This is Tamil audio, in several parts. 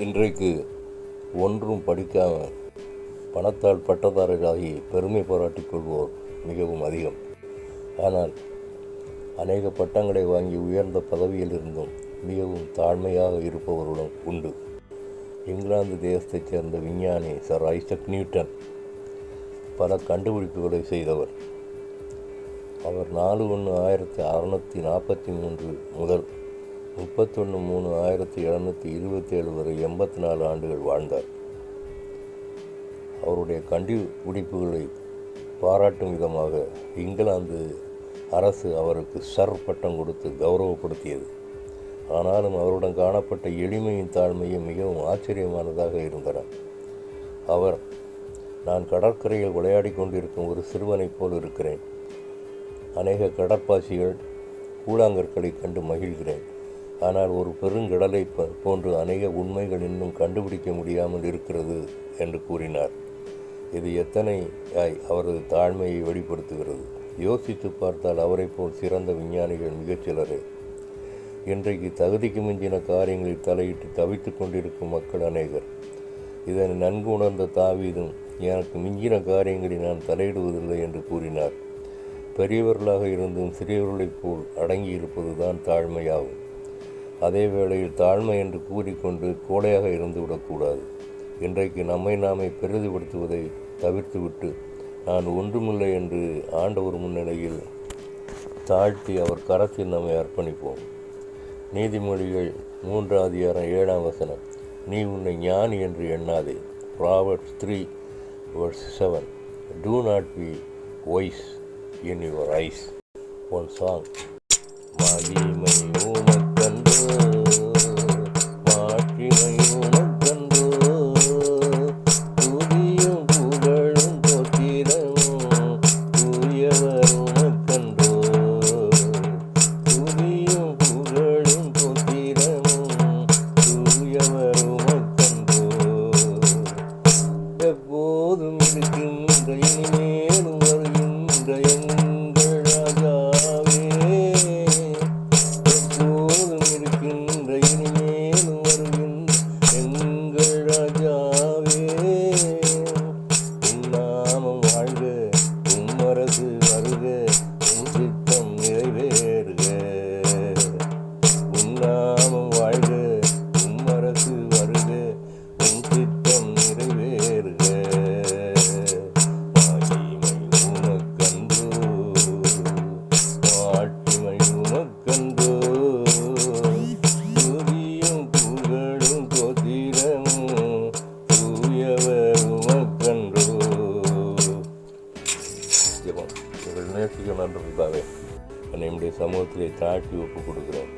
இன்றைக்கு ஒன்றும் படிக்காமல் பணத்தால் பட்டதாரர்களாகி பெருமை பாராட்டிக் கொள்வோர் மிகவும் அதிகம். ஆனால் அநேக பட்டங்களை வாங்கி உயர்ந்த பதவியில் இருந்தும் மிகவும் தாழ்மையாக இருப்பவர்களும் உண்டு. இங்கிலாந்து தேசத்தைச் சேர்ந்த விஞ்ஞானி சர் ஐசக் நியூட்டன் பல கண்டுபிடிப்புகளை செய்தவர். அவர் 4/1/1643 முதல் 31/3/1727 வரை 84 ஆண்டுகள் வாழ்ந்தார். அவருடைய கண்டுபிடிப்புகளை பாராட்டும் விதமாக இங்கிலாந்து அரசு அவருக்கு சர் பட்டம் கொடுத்து கௌரவப்படுத்தியது. ஆனாலும் அவருடன் காணப்பட்ட எளிமையின் தாழ்மையும் மிகவும் ஆச்சரியமானதாக இருந்தன. அவர், நான் கடற்கரையில் விளையாடி கொண்டிருக்கும் ஒரு சிறுவனைப் போல் இருக்கிறேன். அநேக கடற்பாசிகள் கூழாங்கற்களை கண்டு மகிழ்கிறேன். ஆனால் ஒரு பெருங்கடலை போன்று அநேக உண்மைகள் இன்னும் கண்டுபிடிக்க முடியாமல் இருக்கிறது என்று கூறினார். இது எத்தனையாய் அவரது தாழ்மையை வெளிப்படுத்துகிறது. யோசித்து பார்த்தால் அவரை போல் சிறந்த விஞ்ஞானிகள் மிகச்சிலரே. இன்றைக்கு தகுதிக்கு மிஞ்சின காரியங்களில் தலையிட்டு தவித்து கொண்டிருக்கும் மக்கள் அநேகர். இதனை நன்கு உணர்ந்த தாவீதும், எனக்கு மிஞ்சின காரியங்களில் நான் தலையிடுவதில்லை என்று கூறினார். பெரியவர்களாக இருந்தும் சிறியவர்களைப் போல் அடங்கியிருப்பது தான் தாழ்மையாகும். அதே வேளையில் தாழ்மை என்று கூறிக்கொண்டு கோடையாக இருந்துவிடக்கூடாது. இன்றைக்கு நம்மை நாமே பெரிதுபடுத்துவதை தவிர்த்துவிட்டு நான் ஒன்றுமில்லை என்று ஆண்டவர் முன்னிலையில் தாழ்த்தி அவர் கரத்தில் நம்மை அர்ப்பணிப்போம். நீதிமொழிகள் 3:7 நீ உன்னை ஞானி என்று எண்ணாதே. Proverbs 3:7 Do not be wise in your eyes. One song. மகிமை உமக்கன்றோ, மாட்சிமை உமக்கன்றோ, துதியும் புகழும் தோத்திரமும் தூயவர் உமக்கன்றோ, துதியும் புகழும் தோத்திரமும் தூயவர் உமக்கன்றோ. எப்போதும் இருக்கின்ற இனிமேலும் வருகின்ற எங்கள் ராஜாவே, எப்போதும் இருக்கின்ற இனிமேலும் வருகின்ற எங்கள் ராஜாவே, உம் நாமம் வாழ்க, உம் அரசு வருக, உம் சித்தம் நிறைவேறுக. உம் நாமம் வாழ்க, உம் அரசு வருக, உம் சித்தம் நிறைவேறுக. மகிமை உமக்கன்றோ, மாட்சிமை உமக்கன்றோ, துதியும் புகழும் தோத்திரமும் தூயவர் உமக்கன்றோ. ஜெபம். எங்கள் நேசிக்க நன்றி பிதாவே, என்னுடைய சமூகத்திலே தாழ்த்தி ஒப்புக் கொடுக்கிறேன்.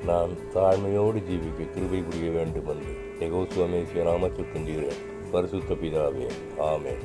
நான் தாழ்மையோடு ஜீவிக்க கிருபை புரிய வேண்டும் என்று யெகோவா மேசியா நாமத்தில் கெஞ்சுகிறேன். பரிசுத்த பிதாவே, ஆமென்.